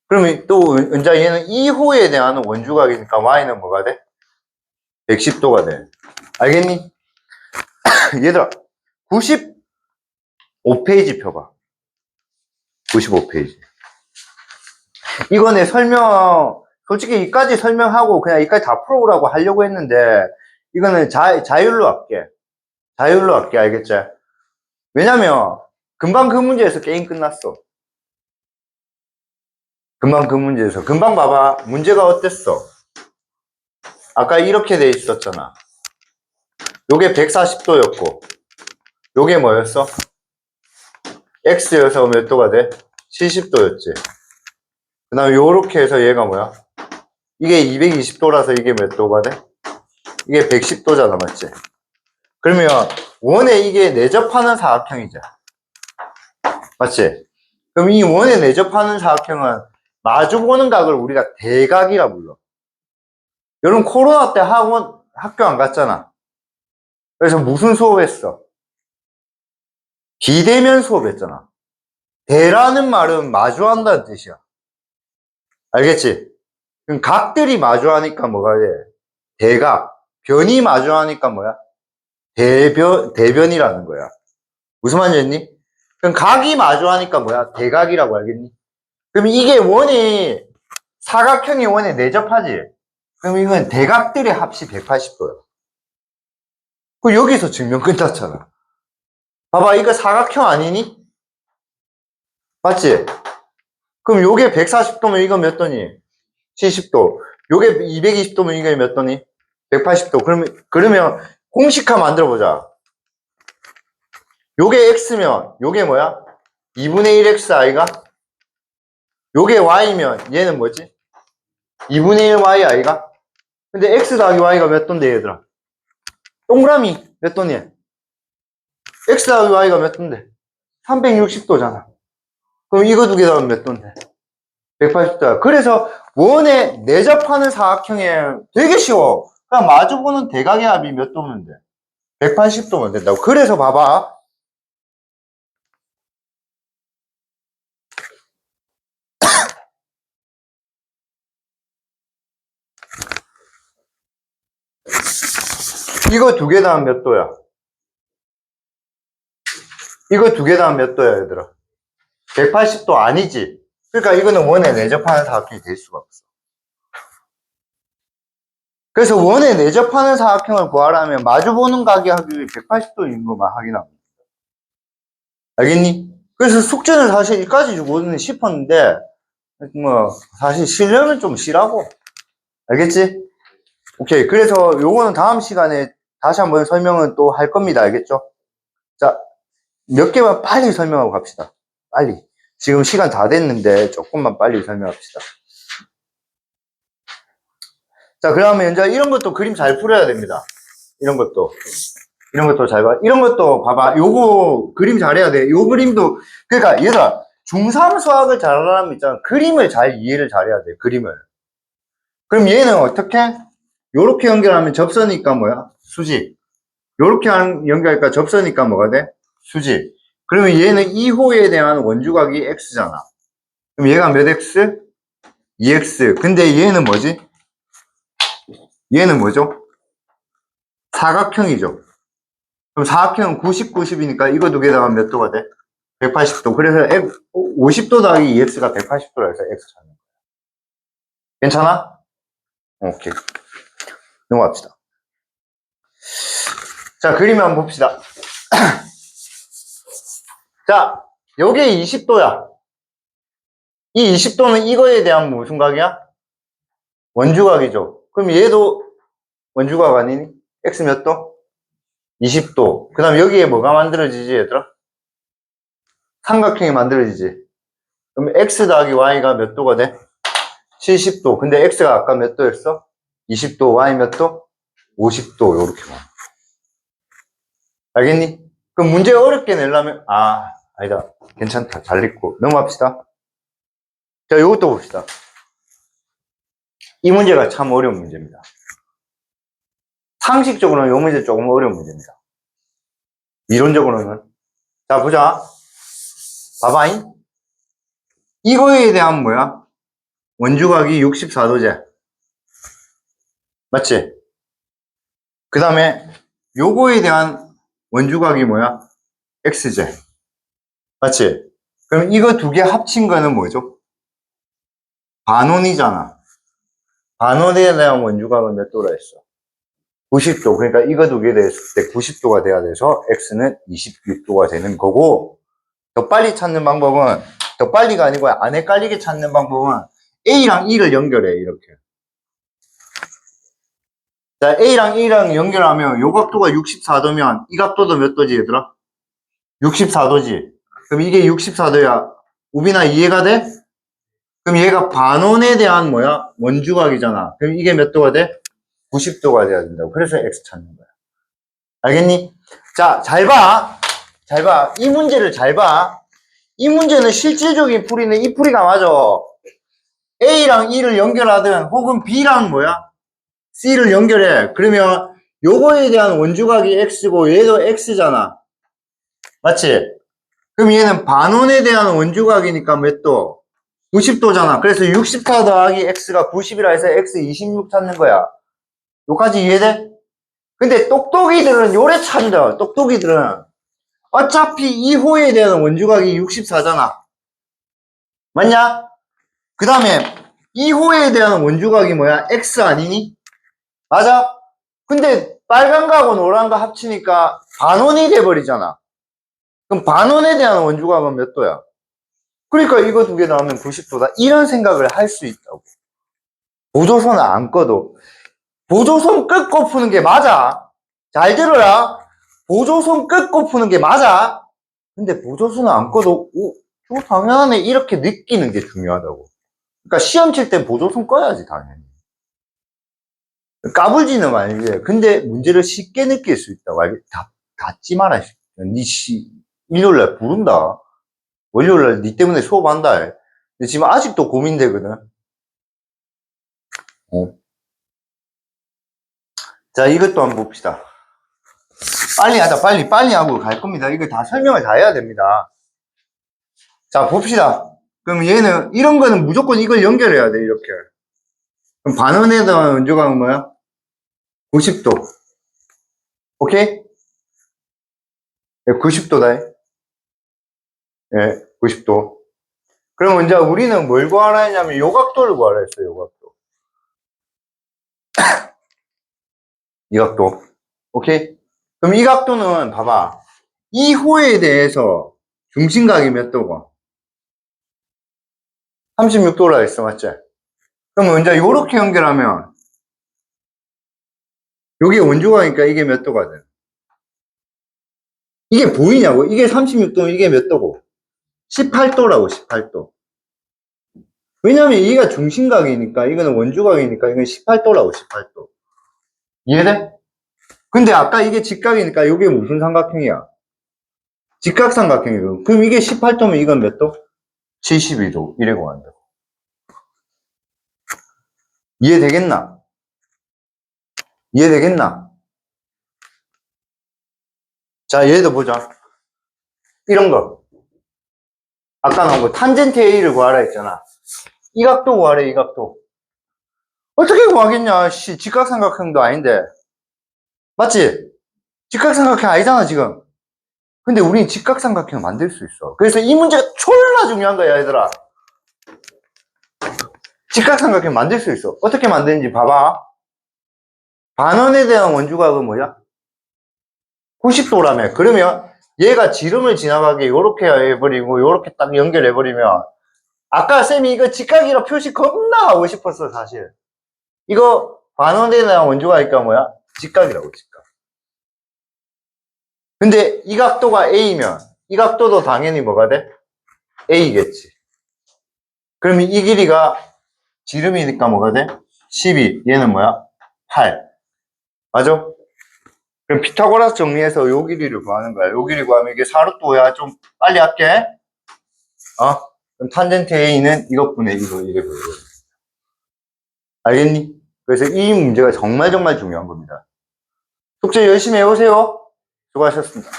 그러면 또 은자 얘는 2호에 대한 원주각이니까 Y는 뭐가 돼? 110도가 돼. 알겠니? 얘들아, 95페이지 펴봐. 95페이지. 이거 내 솔직히 이까지 설명하고 그냥 이까지 다 풀어오라고 하려고 했는데, 이거는 자율로 할게. 자율로 할게, 알겠지? 왜냐면 금방 그 문제에서 게임 끝났어. 금방 그 문제에서. 금방 봐봐. 문제가 어땠어? 아까 이렇게 돼 있었잖아. 요게 140도였고 요게 뭐였어? X여서 몇 도가 돼? 70도였지. 그 다음에 요렇게 해서 얘가 뭐야? 이게 220도라서 이게 몇 도가 돼? 이게 110도잖아, 맞지? 그러면 원에 이게 내접하는 사각형이죠. 맞지? 그럼 이 원에 내접하는 사각형은 마주보는 각을 우리가 대각이라 불러. 여러분 코로나 때 학교 안 갔잖아. 그래서 무슨 수업했어? 비대면 수업했잖아. 대라는 말은 마주한다는 뜻이야. 알겠지? 그럼 각들이 마주하니까 뭐가 돼? 대각. 변이 마주하니까 뭐야? 대변이라는 거야. 무슨 말인지 알겠니? 그럼 각이 마주하니까 뭐야? 대각이라고 알겠니? 그럼 이게 원이 사각형이 원에 내접하지? 그럼 이건 대각들의 합이 180도야. 그 여기서 증명 끝났잖아. 봐봐, 이거 사각형 아니니? 맞지? 그럼 요게 140도면 이거 몇 도니? 70도. 요게 220도면 이게 몇 도니? 180도. 그러면 공식화 만들어 보자. 요게 x면 요게 뭐야? 2분의 1 xi가? 요게 y면 얘는 뭐지? 2분의 1 yi i가? 근데 x 더하기 y가 몇 도인데 얘들아? 동그라미 몇 도니? x 더하기 y가 몇 도인데? 360도잖아. 그럼 이거 두 개 더하면 몇 도인데? 180도야. 그래서 원에 내접하는 사각형에 되게 쉬워. 그냥 마주보는 대각의 합이 몇 도면 돼? 180도면 된다고. 그래서 봐봐. 이거 두 개 더하면 몇 도야? 이거 두 개 더하면 몇 도야, 얘들아? 180도 아니지. 그러니까 이거는 원에 내접하는 사각형이 될 수가 없어. 그래서 원에 내접하는 사각형을 구하려면 마주보는 각의 합이 180도인 것만 확인하면 돼. 알겠니? 그래서 숙제는 사실 여기까지 주고는 싶었는데 뭐 사실 쉬려면 좀 쉬라고. 알겠지? 오케이. 그래서 요거는 다음 시간에 다시 한번 설명은 또 할 겁니다. 알겠죠? 자, 몇 개만 빨리 설명하고 갑시다. 빨리. 지금 시간 다 됐는데 조금만 빨리 설명합시다. 자, 그러면 이제 이런 것도 그림 잘 풀어야 됩니다. 이런 것도 잘 봐. 이런 것도 봐봐. 요거 그림 잘해야 돼. 요 그림도, 그러니까 얘들아, 중3 수학을 잘하려면 있잖아. 그림을 잘 이해를 잘해야 돼. 그림을. 그럼 얘는 어떻게? 요렇게 연결하면 접선이니까 뭐야? 수직. 요렇게 연결하니까 접선이니까 뭐가 돼? 수직. 그러면 얘는 2호에 대한 원주각이 x잖아. 그럼 얘가 몇 x? 2x. 근데 얘는 뭐지? 얘는 뭐죠? 사각형이죠. 그럼 사각형은 90, 90이니까 이거 두 개다가 몇 도가 돼? 180도. 그래서 50도 더하기 2x가 180도라 해서 x 찾는 거야. 괜찮아? 오케이. 넘어갑시다. 자, 그림 한번 봅시다. 자, 요게 20도야. 이 20도는 이거에 대한 무슨 각이야? 원주각이죠. 그럼 얘도 원주각 아니니? x 몇 도? 20도. 그 다음 여기에 뭐가 만들어지지, 얘들아? 삼각형이 만들어지지. 그럼 x 더하기 y가 몇 도가 돼? 70도. 근데 x가 아까 몇 도였어? 20도. y 몇 도? 50도. 요렇게 봐. 알겠니? 그럼 문제 어렵게 내려면, 아니다. 괜찮다. 잘 읽고. 넘어갑시다. 자, 요것도 봅시다. 이 문제가 참 어려운 문제입니다. 상식적으로는 이 문제 조금 어려운 문제입니다. 이론적으로는. 자, 보자. 봐봐잉. 이거에 대한 뭐야? 원주각이 64도제. 맞지? 그 다음에 요거에 대한 원주각이 뭐야? x제. 맞지? 그럼 이거 두 개 합친 거는 뭐죠? 반원이잖아. 반원에 대한 원주각은 몇 도라 했어? 90도. 그러니까 이거 두 개 됐을 때 90도가 돼야 돼서 x는 26도가 되는 거고, 더 빨리 찾는 방법은, 더 빨리가 아니고 안 헷갈리게 찾는 방법은 a랑 e를 연결해, 이렇게. 자, a랑 e랑 연결하면 요 각도가 64도면 이 각도도 몇 도지, 얘들아? 64도지. 그럼 이게 64도야. 우빈아, 이해가 돼? 그럼 얘가 반원에 대한 뭐야? 원주각이잖아. 그럼 이게 몇 도가 돼? 90도가 돼야 된다고. 그래서 x 찾는 거야. 알겠니? 자, 잘 봐. 잘 봐. 이 문제를 잘 봐. 이 문제는 실질적인 풀이는 이 풀이가 맞아. A랑 E를 연결하든 혹은 B랑 뭐야? C를 연결해. 그러면 요거에 대한 원주각이 X고 얘도 X잖아. 맞지? 그럼 얘는 반원에 대한 원주각이니까 몇 도? 90도잖아. 그래서 64 더하기 X가 90이라 해서 X 26 찾는 거야. 요까지 이해돼? 근데 똑똑이들은 요래 찾는다. 똑똑이들은 어차피 이 호에 대한 원주각이 64잖아. 맞냐? 그 다음에 이 호에 대한 원주각이 뭐야? X 아니니? 맞아? 근데 빨간 거하고 노란 거 합치니까 반원이 돼버리잖아. 그럼 반원에 대한 원주각은 몇 도야? 그러니까 이거 두 개 나오면 90도다. 이런 생각을 할 수 있다고. 보조선을 안 꺼도. 보조선 끊고 푸는 게 맞아. 잘 들어라. 보조선 끊고 푸는 게 맞아. 근데 보조선을 안 꺼도, 오, 저 당연하네. 이렇게 느끼는 게 중요하다고. 그러니까 시험 칠 때 보조선 꺼야지, 당연히. 까불지는 말지. 근데 문제를 쉽게 느낄 수 있다고. 닫지 마라. 일요일날 부른다. 월요일날 니 때문에 수업한다. 근데 지금 아직도 고민되거든. 어. 자, 이것도 한번 봅시다. 빨리 하자, 빨리 하고 갈 겁니다. 이거 다 설명을 다 해야 됩니다. 자, 봅시다. 그럼 얘는, 이런 거는 무조건 이걸 연결해야 돼, 이렇게. 그럼 반원에다가 원조각은 뭐야? 90도. 오케이? 90도다. 예, 90도. 그럼 이제 우리는 뭘 구하라 했냐면, 요 각도를 구하라 했어요, 요 각도. 이 각도. 오케이? 그럼 이 각도는, 봐봐. 이 호에 대해서 중심각이 몇 도고? 36도라 했어, 맞지? 그럼 이제 요렇게 연결하면, 요게 원조각이니까 이게 몇 도가 돼? 이게 보이냐고? 이게 36도면 이게 몇 도고? 18도라고, 18도. 왜냐면 얘가 중심각이니까, 이거는 원주각이니까, 이건 18도라고, 18도. 이해돼? 근데 아까 이게 직각이니까 이게 무슨 삼각형이야? 직각삼각형이고. 그럼 이게 18도면 이건 몇 도? 72도. 이래고 간다. 이해되겠나? 이해되겠나? 자, 얘도 보자. 이런 거. 아까 나온 거, 탄젠트 A를 구하라 했잖아. 이 각도 구하래, 이 각도. 어떻게 구하겠냐? 씨, 직각삼각형도 아닌데. 맞지? 직각삼각형 아니잖아, 지금. 근데 우린 직각삼각형 만들 수 있어. 그래서 이 문제가 졸라 중요한 거야, 얘들아. 직각삼각형 만들 수 있어. 어떻게 만드는지 봐봐. 반원에 대한 원주각은 뭐야? 90도라며. 그러면 얘가 지름을 지나가게 요렇게 해버리고 요렇게 딱 연결해버리면 아까 쌤이 이거 직각이라 표시 겁나 하고 싶었어, 사실. 이거 반원에 대한 원주각이니까 뭐야? 직각이라고, 직각. 근데 이 각도가 A면 이 각도도 당연히 뭐가 돼? A겠지. 그러면 이 길이가 지름이니까 뭐가 돼? 12. 얘는 뭐야? 8. 맞아? 그럼 피타고라스 정리해서 요 길이를 구하는 거야. 요 길이 구하면 이게 4루트야. 좀 빨리 할게. 어? 그럼 탄젠트 A는 이것분의 이거 이래 보이고. 알겠니? 그래서 이 문제가 정말 정말 중요한 겁니다. 숙제 열심히 해오세요. 수고하셨습니다.